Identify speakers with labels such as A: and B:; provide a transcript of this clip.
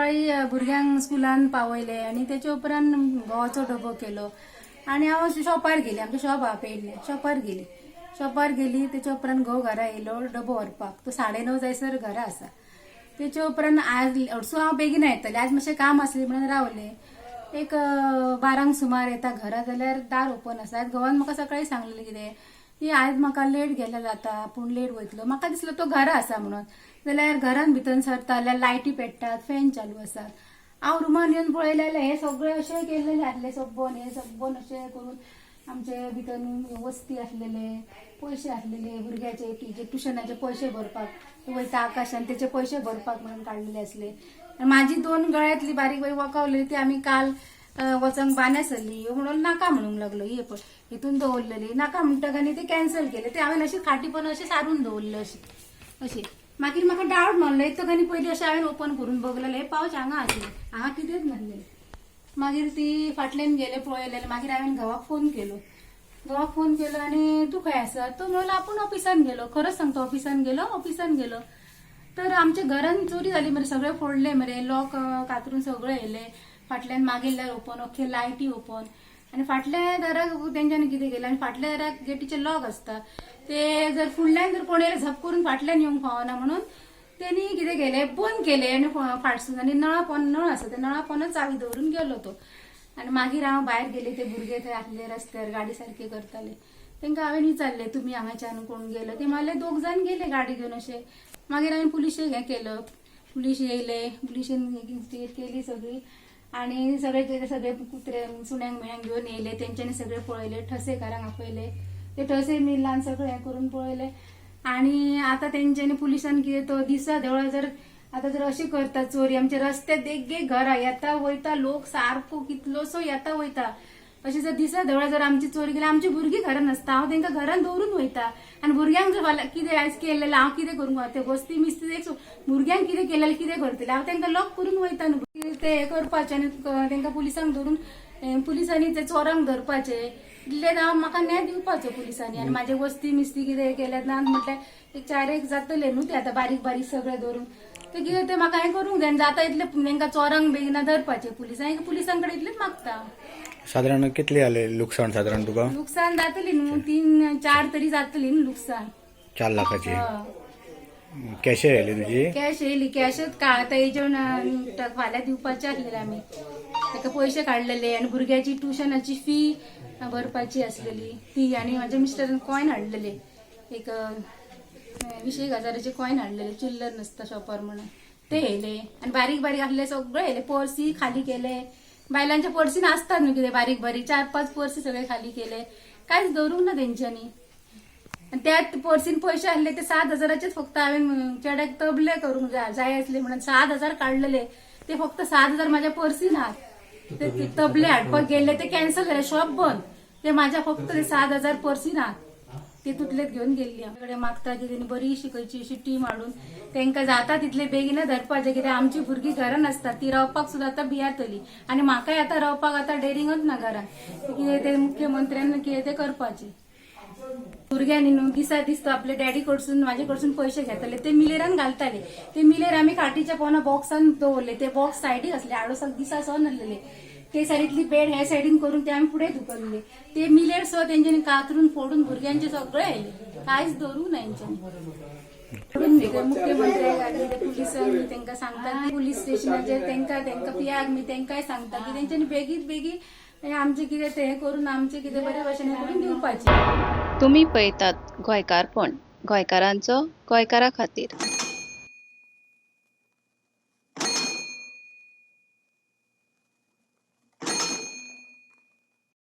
A: सकाळी भुरग्यांक स्कुलान पावयले आणि त्याच्या उपरांत गव्हाचो डबो केलो आणि हांव शॉपार गेली. आमचे शॉप हा पेडणे. शॉपार गेली त्याच्या उपरांत घोव घरा येयलो डबो व्हरपाक. तो 9:30 जायसर घरा आसा. त्याच्या उपरांत आज हरसू हांव बेगीन येतलें. आज मातशें काम आसलें म्हणून रावलें. एक 12 सुमार येता घरा जाल्यार दार ओपन आसा. आज घोवान म्हाका सकाळी सांगलेलें कितें की आज म्हाका लेट गेल्यार जाता पूण लेट वयतलो. म्हाका दिसलो तो घरा आसा म्हणून. जाल्यार घरान भितर सरता जाल्यार लायटी पेट्टात, फॅन चालू आसात. हांव रुमान येवन पळयलें हे सगळे अशें केल्लेले आसले सबोन अशें करून आमचे भितर वस्ती आसलेले, पयशे आसलेले भुरग्याचे ट्युशनाचे पयशे भरपाक वयता आकाशान त्याचे पयशे भरपाक म्हणून काडलेले आसले. माझी 2 गळ्यातली बारीक बारीक वखवलेली ती आमी काल वचंक बान्या सरली म्हणून नाका म्हणूंक लागलो. हे पळय हितून दवरलेली नाका म्हणटक आनी ते कॅन्सल केले. ते हांवें अशी खाटी पण अशें सारून दवरले अशी. मागीर म्हाका डावट मारलो येतक आनी पयलीं अशें हांवें ओपन करून बघलेले हे पावच हांगा आसले. हांगा कितेंच नासले. मागीर ती फाटल्यान गेले पळयलेले. मागीर हांवें घोवाक फोन केलो आनी तूं खंय आसा तो म्हणलो आपूण ऑफिसान गेलो. खरंच सांगतो ऑफिसान गेलो. तर आमच्या घरान चोरी जाली मरे. सगळे फोडले मरे. लॉक कातरून सगळे येयले. फाटल्यान मागेल्यार ओपन अख्खे लायटी ओपन आणि फाटल्या दाराक तेंच्यांनी कितें केलें आनी फाटल्या दाराक गेटीचे लॉक आसता ते जर फुडल्यान जर कोण येयले झप करून फाटल्यान येवंक फावना म्हणून तेणी कितें केलें बंद केलें आनी फाटसून आनी नळ आसा ते नळापोनच चावी दवरून गेलो तो. आनी मागीर हांव भायर गेले. ते भुरगे थंय आसले रस्त्यार गाडी सारके करताले. तांकां हांवें विचारलें तुमी हांगाच्यान कोण गेलो. ते म्हणले 2 जाण गेले गाडी घेवन अशें. मागीर हांवें पुलिशेक हें केलं. पुलीस येयले. पुलिशेन केली सगळी आणि सगळे कुत्रे सुण्यांक मिळ्यांक घेवन येयले. तेंच्यांनी सगळे पळयले. ठसेकारांक आपयले. ते ठसे मिलान सगळे हें करून पळयले आणि आता तेंच्यांनी पुलिसान कितें तो दिसा देवळा जर आता जर अशी करता चोरी आमच्या रस्त्यात एक घरा येता वयता लोक सारको कितलोसो येता वयता अशी जर दिसा देवळा जर आमची चोरी केली आमची भुरगीं घरान आसता हांव तांकां घरान दवरून वयता आनी भुरग्यांक जर कितें आयज केलेलें हांव कितें करूंक ते गोश्टी मिस्ती भुरग्यांक कितें केलेलें कितें करतलें हांव तांकां लॉक करून वयता न्हू ते हें करपाचें आनी तांकां पुलिसांक धरून पुलिसांनी ते चोरांक धरपाचे इतले हांव म्हाका न्याय दिवपाचो पुलिसांनी आनी म्हाजे वस्ती मिस्ती कितें केल्यात ना म्हटल्यार एक 4 जातले न्हू ते आतां बारीक बारीक सगळे धरून ते कितें ते म्हाका हें करूंक जाय जाता इतले तांकां चोरांक बेगिना धरपाचे पुलिसां कडेन इतलेच मागता.
B: साधारण कितली जाले लुकसाण साधारण तुका?
A: लुकसाण जातली न्हू 3-4 तरी जातली न्हू लुकसाण.
B: 4 लाखाची कॅश येयली तुजी?
A: कॅश येयली. कॅशच का आतां हेजेवन फाल्यां दिवपाचे आसलेले आमी ताका पयशे काडलेले आनी भुरग्याची ट्युशनाची फी भरपाची आसलेली ती आनी म्हाज्या मिस्टरान कॉयन हाडलेले एक 20,000चे कॉयन हाडलेले चिल्लर नासता शॉपार म्हणून ते येयले आनी बारीक बारीक आसले सगळे येयले. पर्सी खाली केले. बायलांच्या पर्सीन आसतात न्हू कितें बारीक बारीक 4-5 पर्सी सगळे खाली केले. कांयच धरूंक ना तेंच्यांनी. त्या पर्सीन पयशे आसले ते 7,000चेच फक्त हांवें चेड्याक तबले करूंक जाय आसले म्हणून 7,000 काडलेले ते फक्त 7,000 म्हाज्या पर्सीन आहात. ते तबले हाडपाक गेले ते कॅन्सल जाले शॉप बंद. ते म्हाज्या फक्त ते 7,000 पर्सीन आहात ते तुटलेत घेवन गेल्ली. आमकडे मागता की तेणी बरी शिकयची अशी टीम हाडून तांकां जाता तितले बेगीन धरपाचे कित्याक आमची भुरगीं घरान आसतात ती रावपाक सुद्दां आतां भियातली आनी म्हाकाय आतां रावपाक आतां डेरिंगच ना घरान कितें ते मुख्यमंत्र्यान कितें ते करपाचे. भुरग्यांनी न्हू दिसा दिसता आपले डॅडी कडसून म्हाजे कडसून पयशे घेताले ते मिलेरान घालताले. ते मिलेर आमी काठीच्या पोना बॉक्सान दवरले. ते बॉक्स सायडीक आसले आडोसाक दिसा सो नासलेले. ते सायडीतली बेड हे सायडीन करून ते आमी फुडें धुकल्ले. ते मिलेर सो तेंच्यांनी कातरून फोडून भुरग्यांचे सगळे येयले. कांयच धरूंक ना हेंच्यांनी. मुख्यमंत्र्याक पुलिसांनी तांकां सांगता पुलीस स्टेशनाचेर तांकां पियाक मी तांकांय सांगता की तेंच्यांनी बेगीन आमचे कितें ते करून आमचे कितें बरे भशेन करून दिवपाचे.
C: तुम्ही पळयतात गोंयकारपण गोंयकारांचो गोंयकारा खातीर.